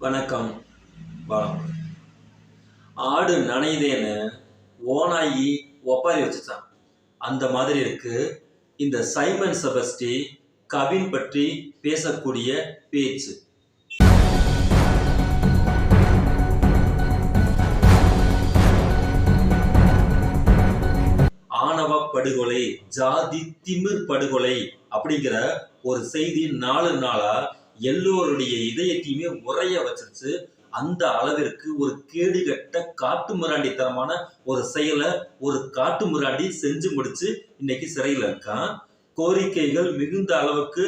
வணக்கம். வணக்கம். ஆடு நனையுதேன்னு ஓனாயி ஒப்பாரி வச்சுச்சான். அந்த மாதிரி இருக்கு இந்த சைமன் செபஸ்டி கவின் பற்றி பேசக்கூடிய பேச்சு. ஆணவ படுகொலை, ஜாதி திமிர் படுகொலை அப்படிங்கிற ஒரு செய்தி நாலு நாளா எல்லோருடைய இதயத்தையுமே உறைய வச்சிருச்சு. அந்த அளவிற்கு ஒரு கேடுகட்ட காட்டு மிராண்டித்தனமான ஒரு செயலை ஒரு காட்டு மிராண்டி செஞ்சு முடிச்சு இன்னைக்கு சிறையில் இருக்கான். கோரிக்கைகள் மிகுந்த அளவுக்கு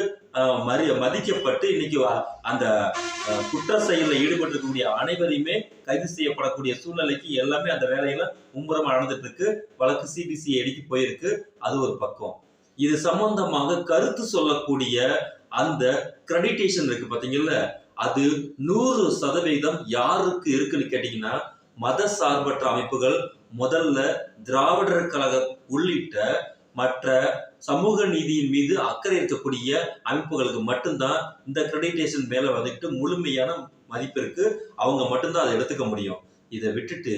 மதிக்கப்பட்டு இன்னைக்கு அந்த குற்ற செயலில் ஈடுபட்டிருக்கக்கூடிய அனைவரையுமே கைது செய்யப்படக்கூடிய சூழ்நிலைக்கு எல்லாமே அந்த வேலையில மும்முரமா நடந்துட்டு இருக்கு. வழக்கு சிபிசிஐடிக்கு போயிருக்கு. அது ஒரு பக்கம். இது சம்பந்தமாக கருத்து சொல்லக்கூடிய அந்த கிரெடிடேஷன் இருக்கு பாத்தீங்கல்ல, அது 100% யாருக்கு இருக்குன்னு கேட்டீங்கன்னா மத சார்பற்ற அமைப்புகள், முதல்ல திராவிடர் கழகம் உள்ளிட்ட மற்ற சமூக நீதியின் மீது அக்கறை இருக்கக்கூடிய அமைப்புகளுக்கு மட்டும்தான் இந்த கிரெடிடேஷன் மேல வந்துட்டு முழுமையான மதிப்பு இருக்கு. அவங்க மட்டும்தான் அதை எடுத்துக்க முடியும். இதை விட்டுட்டு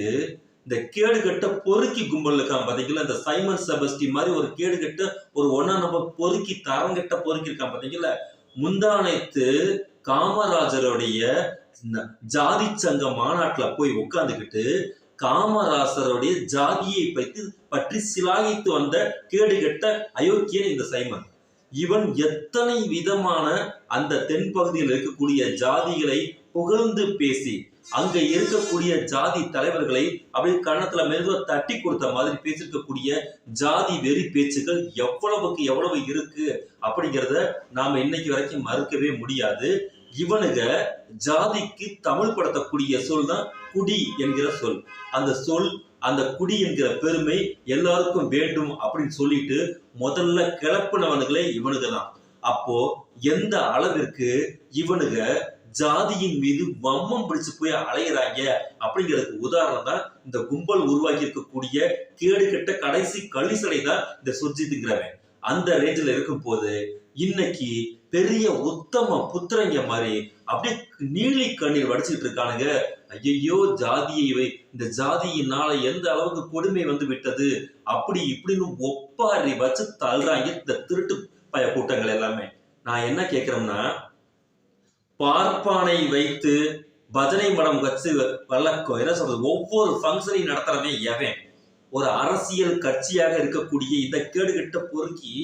இந்த கேடுகட்ட பொறுக்கி கும்பல் இருக்கான் பாத்தீங்களா, இந்த சைமன் செபஸ்டி மாதிரி ஒரு கேடுகட்ட ஒரு ஒன்னா நம்பர் பொறுக்கி தரங்கட்ட பொறுக்கி இருக்கான் பாத்தீங்களா. முந்தானைத்து காமராஜருடைய ஜாதி சங்க மாநாட்டுல போய் உட்கார்ந்துக்கிட்டு காமராசருடைய ஜாதியை பற்றி சிலாகித்து வந்த கேடுகட்ட அயோக்கியன் இந்த சைமன். இவன் எத்தனை விதமான அந்த தென்பகுதியில் இருக்கக்கூடிய ஜாதிகளை புகழ்ந்து பேசி அங்க இருக்கக்கூடிய ஜாதி தலைவர்களை அப்படியே கன்னத்துல மெதுவா தட்டி கொடுத்த மாதிரி பேசிருக்கக்கூடிய ஜாதி வெறி பேச்சுக்கள் எவ்வளவுக்கு எவ்வளவு இருக்கு அப்படிங்கிறத நாம இன்னைக்கு வரைக்கும் மறுக்கவே முடியாது. இவனுங்க ஜாதிக்கு தமிழ் படுத்தக்கூடிய சொல் தான் குடி என்கிற சொல். அந்த சொல், அந்த குடி என்கிற பெருமை எல்லாருக்கும் வேண்டும் அப்படின்னு சொல்லிட்டு முதல்ல கிளப்புனவனுங்களே இவனுங்க தான். அப்போ எந்த அளவிற்கு இவனுங்க ஜாதியின் மீது வம்மம் பிடிச்சு போய் அலையிறாங்க அப்படிங்கிறதுக்கு உதாரணம் தான் இந்த கும்பல் உருவாக்கி இருக்கக்கூடிய கேடுகட்ட கடைசி கள்ளிசடை தான் இந்த சுர்ஜித்ங்கிறவன். அந்த ரேஞ்சில் இருக்கும் போது இன்னைக்கு பெரிய உத்தம புத்திரங்க மாதிரி அப்படியே நீலி கண்ணீர் வடிச்சுட்டு இருக்கானுங்க. ஐயோ ஜாதியை, இந்த ஜாதியினால எந்த அளவுக்கு கொடுமை வந்து விட்டது அப்படி இப்படின்னு ஒப்பாரி வச்சு தள்ளுறாங்க இந்த திருட்டு பய கூட்டங்கள் எல்லாமே. நான் என்ன கேட்கிறேன்னா, பார்ப்பானை வைத்து பஜனை மடம் வச்சு வழக்கம் என்ன சொல்றது, ஒவ்வொரு ஃபங்க்ஷனையும் நடத்துறவன் எவன்? ஒரு அரசியல் கட்சியாக இருக்கக்கூடிய இந்த கேடுகட்ட பொறுக்கி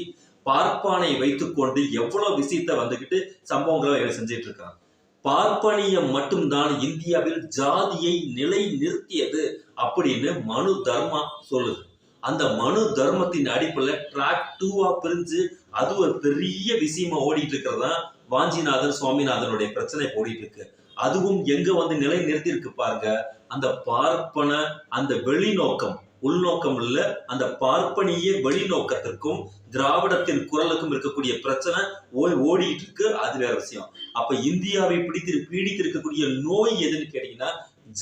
பார்ப்பானை வைத்துக்கொண்டு எவ்வளவு விஷயத்த வந்துகிட்டு சம்பவங்களை செஞ்சிட்டு இருக்காங்க. பார்ப்பனியம் மட்டும்தான் இந்தியாவில் ஜாதியை நிலை நிறுத்தியது அப்படின்னு மனு தர்மா சொல்லுது. அந்த மனு தர்மத்தின் அடிப்படையில் ட்ராக் 2 பிரிஞ்சு அது ஒரு பெரிய விஷயமா ஓடிட்டு இருக்கிறதா வாஞ்சிநாதன் சுவாமிநாதனுடைய பிரச்சனை ஓடிட்டு இருக்கு. அதுவும் எங்க வந்து நிலை நிறுத்தி இருக்கு பாருங்க. அந்த பார்ப்பன அந்த வெளிநோக்கம், உள்நோக்கம் இல்ல, அந்த பார்ப்பனிய வெளிநோக்கத்திற்கும் திராவிடத்தின் குரலுக்கும் இருக்கக்கூடிய பிரச்சனை ஓடிட்டு இருக்கு. அது வேற விஷயம். அப்ப இந்தியாவை பீடித்திருக்கக்கூடிய நோய் எதுன்னு கேட்டீங்கன்னா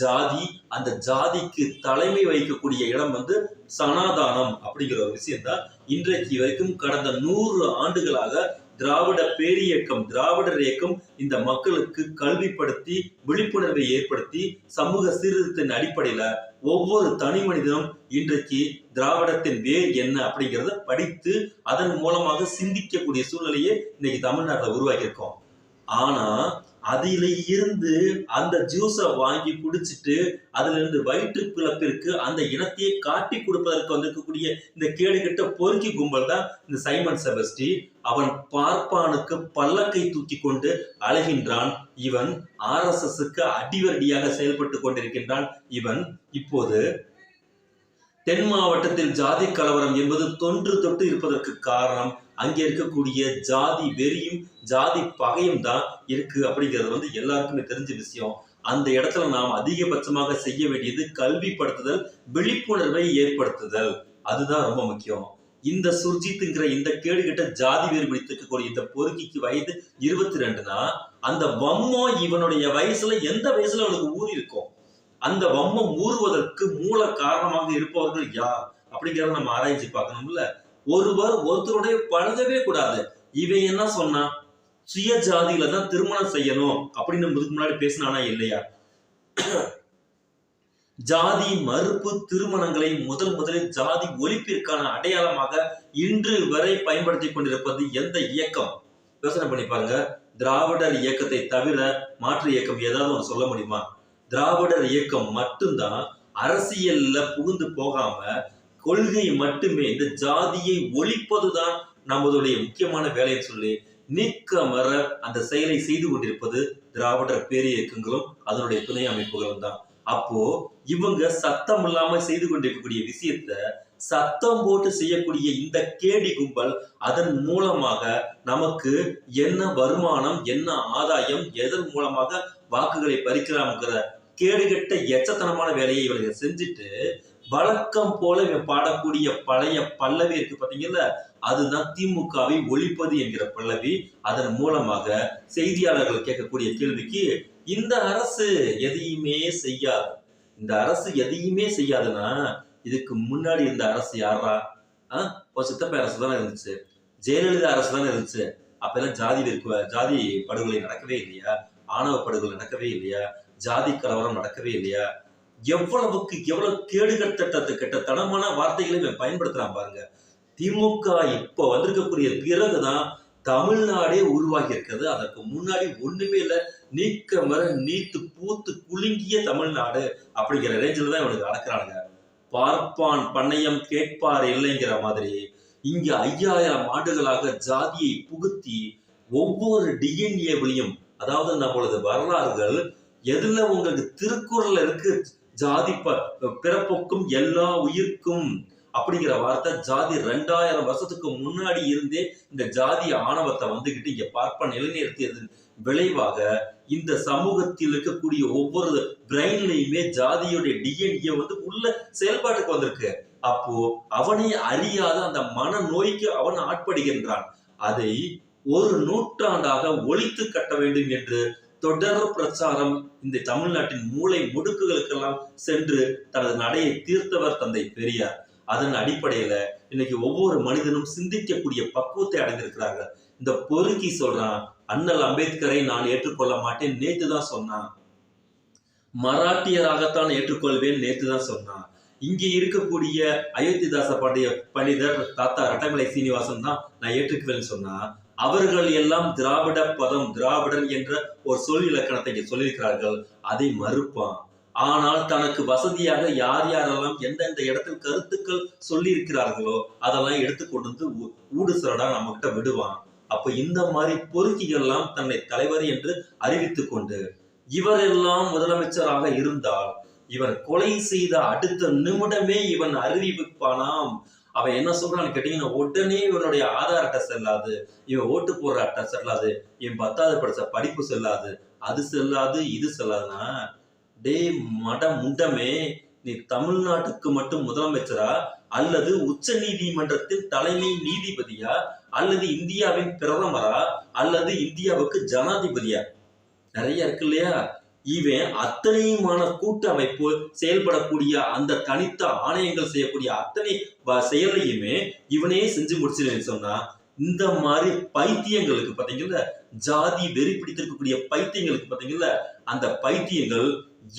ஜாதி. அந்த ஜாதிக்கு தலைமை வைக்கக்கூடிய இடம் வந்து சனாதானம் அப்படிங்கிற ஒரு விஷயம் தான். இன்றைக்கு வரைக்கும் கடந்த 100 ஆண்டுகளாக திராவிட பேரியக்கம், திராவிடர் இயக்கம் இந்த மக்களுக்கு கல்விப்படுத்தி விழிப்புணர்வை ஏற்படுத்தி சமூக சீர்திருத்தின் அடிப்படையில ஒவ்வொரு தனி மனிதனும் இன்றைக்கு திராவிடத்தின் வேர் என்ன அப்படிங்கிறத படித்து அதன் மூலமாக சிந்திக்கக்கூடிய சூழ்நிலையை இன்னைக்கு தமிழ்நாட்டில் உருவாக்கி இருக்கோம். ஆனா அதில இருந்து அந்த ஜூஸை வாங்கி குடிச்சிட்டு அதுல இருந்து வயிற்று பிளப்பிற்கு அந்த இனத்தையே காட்டி கொடுப்பதற்கு வந்திருக்கக்கூடிய இந்த கேடுகட்ட பொறுக்கி கும்பல் தான் இந்த சைமன் செபஸ்டி. அவன் பார்ப்பானுக்கு பல்லக்கை தூக்கி கொண்டு அலைகின்றான். இவன் RSSக்கு அடிவரடியாக செயல்பட்டு கொண்டிருக்கின்றான். இவன் இப்போது தென் மாவட்டத்தில் ஜாதி கலவரம் என்பது தொன்று தொட்டு இருப்பதற்கு காரணம் அங்கே இருக்கக்கூடிய ஜாதி வெறியும் ஜாதி பகையும் தான் இருக்கு அப்படிங்கிறது வந்து எல்லாருக்குமே தெரிஞ்ச விஷயம். அந்த இடத்துல நாம் அதிகபட்சமாக செய்ய வேண்டியது கல்விப்படுத்துதல், விழிப்புணர்வை ஏற்படுத்துதல். அதுதான் ரொம்ப முக்கியம். இந்த சுர்ஜித்ங்கிற இந்த கேடுகிட்ட ஜாதி வேறு பிடித்திருக்கக்கூடிய இந்த பொறுக்கிக்கு வயது 22னா அந்த வம்மம் இவனுடைய வயசுல எந்த வயசுல அவனுக்கு ஊறி இருக்கும்? அந்த வம்மம் ஊறுவதற்கு மூல காரணமாக இருப்பவர்கள் யார் அப்படிங்கிறத நம்ம ஆராய்ச்சி பார்க்கணும்ல. ஒருத்தருடைய பழகவே கூடாது. இவன் என்ன சொன்னான்? சுய ஜாதியில தான் திருமணம் செய்யணும் அப்படின்னு முன்னாடி பேசினானா இல்லையா? ஜாதி மறுப்பு திருமணங்களை முதலில் ஜாதி ஒழிப்பிற்கான அடையாளமாக இன்று வரை பயன்படுத்தி கொண்டிருப்பது எந்த இயக்கம்? யோசனை பண்ணி பாருங்க. திராவிடர் இயக்கத்தை தவிர மாற்று இயக்கம் ஏதாவது ஒன்று சொல்ல முடியுமா? திராவிடர் இயக்கம் மட்டும்தான் அரசியல்ல புகுந்து போகாம கொள்கை மட்டுமே இந்த ஜாதியை ஒழிப்பதுதான் நம்மளுடைய முக்கியமான வேலைன்னு சொல்லி நீக்கமற அந்த செயலை செய்து கொண்டிருப்பது திராவிடர் பேரியக்கங்களும் அதனுடைய துணை அமைப்புகளும் தான். அப்போ இவங்க சத்தம் இல்லாம செய்து கொண்டிருக்கக்கூடிய விஷயத்த சத்தம் போட்டு செய்யக்கூடிய இந்த கேடி கும்பல் அதன் மூலமாக நமக்கு என்ன வருமானம், என்ன ஆதாயம், எதன் மூலமாக வாக்குகளை பறிக்கலாம்ங்கிற கேடுகட்ட எச்சத்தனமான வேலையை இவங்க செஞ்சுட்டு வழக்கம் போல இவன் பாடக்கூடிய பழைய பல்லவி இருக்கு பாத்தீங்கல்ல, அதுதான் திமுகவை ஒழிப்பது என்கிற பல்லவி. அதன் மூலமாக செய்தியாளர்கள் கேட்கக்கூடிய கேள்விக்கு இந்த அரசு எதையுமே செய்யாது. இந்த அரசு எதையுமே செய்யாதுன்னா இதுக்கு முன்னாடி இருந்த அரசு யாரா? சித்தப்பை அரசு தானே இருந்துச்சு, ஜெயலலிதா அரசு தானே இருந்துச்சு. அப்ப எல்லாம் ஜாதி படுகொலை நடக்கவே இல்லையா? ஆணவ படுகொலை நடக்கவே இல்லையா? ஜாதி கலவரம் நடக்கவே இல்லையா? எவ்வளவுக்கு எவ்வளவு கேடுகட்ட தனமான வார்த்தைகளை பயன்படுத்துறான் பாருங்க. திமுக இப்ப வந்திருக்கக்கூடிய பிறகுதான் தமிழ்நாடே உருவாகி இருக்கிறது. அதற்கு முன்னாடி ஒண்ணுமே இல்ல. நீக்கமர நீத்து பூத்து குலுங்கிய தமிழ்நாடு அப்படிங்கிற ரேஞ்சில் தான் இவனுக்கு அளக்குறானுங்க. பார்ப்பான் பண்ணையம் கேட்பார் இல்லைங்கிற மாதிரி இங்க 5000 ஆண்டுகளாக ஜாதியை புகுத்தி ஒவ்வொரு டிஎன்ஏவிலையும், அதாவது நம்மளது வரலாறுகள் எதுல உங்களுக்கு திருக்குறள் இருக்கு, ஜாதி பிறப்புக்கும் எல்லா உயிர்க்கும் அப்படிங்கிற வார்த்தை ஜாதி 2000 வருஷத்துக்கு முன்னாடி இருந்தே இந்த ஜாதி ஆணவத்தை வந்துகிட்டு இங்க பார்ப்பன நிலைநிறுத்தியது விளைவாக இந்த சமூகத்தில் இருக்கக்கூடிய ஒவ்வொரு பிரெயின்லயுமே ஜாதியுடைய டிஎன்ஏ உள்ள செயல்பாட்டுக்கு வந்திருக்கு. அப்போ அவனை அறியாத அந்த மன நோய்க்கு அவன் ஆட்படுகின்றான். அதை ஒரு நூற்றாண்டாக ஒழித்து கட்ட வேண்டும் என்று தொடர் பிரச்சாரம் இந்த தமிழ்நாட்டின் மூளை முடுக்குகளுக்கெல்லாம் சென்று தனது நடையை தீர்த்தவர் தந்தை பெரியார். அதன் அடிப்படையில இன்னைக்கு ஒவ்வொரு மனிதனும் சிந்திக்கக்கூடிய பக்குவத்தை அடைந்திருக்கிறார்கள். இந்த பொறுக்கி சொல்றான், அண்ணல் அம்பேத்கரை நான் ஏற்றுக்கொள்ள மாட்டேன் நேத்து தான் சொன்னான், மராட்டியராகத்தான் ஏற்றுக்கொள்வேன் நேத்து தான் சொன்னான். இங்கே இருக்கக்கூடிய அயோத்திதாச பண்டிதர் தாத்தா ரட்டமலை சீனிவாசன் தான் நான் ஏற்றுக்குவேன்னு சொன்னா, அவர்கள் எல்லாம் திராவிட பதம், திராவிடன் என்ற ஒரு சொல் இலக்கணத்தை சொல்லியிருக்கிறார்கள். அதை மறுப்பான். ஆனால் தனக்கு வசதியாக யார் யாரெல்லாம் எந்தெந்த இடத்தில் கருத்துக்கள் சொல்லி இருக்கிறார்களோ அதெல்லாம் எடுத்துக்கொண்டு வந்து ஊடு சரடா நம்ம கிட்ட விடுவான். அப்ப இந்த மாதிரி பொறுக்கிகள்லாம் தன்னை தலைவர் என்று அறிவித்துக் கொண்டு இவரெல்லாம் முதலமைச்சராக இருந்தால் இவன் கொலை செய்த அடுத்த நிமிடமே இவன் அறிவிப்பானாம். அவன் என்ன சொல்றான்னு கேட்டீங்கன்னா, உடனே இவனுடைய ஆதார் அட்டை செல்லாது, இவன் ஓட்டு போடுற அட்டை செல்லாது, இவன் 10வது படிச்ச படிப்பு செல்லாது, அது செல்லாது, இது செல்லாதுன்னா, டே மட முண்டமே, நீ தமிழ்நாட்டுக்கு மட்டும் முதலமைச்சரா அல்லது உச்ச நீதிமன்றத்தின் தலைமை நீதிபதியா அல்லது இந்தியாவின் பிரதமரா அல்லது இந்தியாவுக்கு ஜனாதிபதியா? நிறைய இருக்கு இல்லையா? இவன் அத்தனையுமான கூட்டமைப்பு செயல்படக்கூடிய அந்த தனித்த ஆணையங்கள் செய்யக்கூடிய அத்தனை செயலையுமே இவனே செஞ்சு முடிச்சிருன்னு சொன்னா, இந்த மாதிரி பைத்தியங்களுக்கு பாத்தீங்கல்ல, ஜாதி வெறி பிடித்திருக்கக்கூடிய பைத்தியங்களுக்கு பாத்தீங்கல்ல, அந்த பைத்தியங்கள்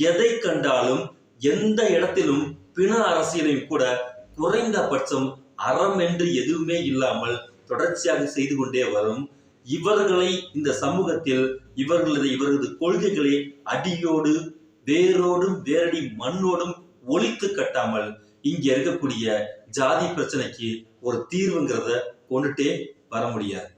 எதை கண்டாலும் எந்த இடத்திலும் பிண அரசியலையும் கூட குறைந்தபட்சம் அறம் என்று எதுவுமே இல்லாமல் தொடர்ச்சியாக செய்து கொண்டே வரும். இவர்களை இந்த சமூகத்தில் இவர்களது கொள்கைகளை அடியோடு வேரோடும் வேரடி மண்ணோடும் ஒழித்து கட்டாமல் இங்க இருக்கக்கூடிய ஜாதி பிரச்சனைக்கு ஒரு தீர்வுங்கிறத கொண்டுட்டே வர முடியாது.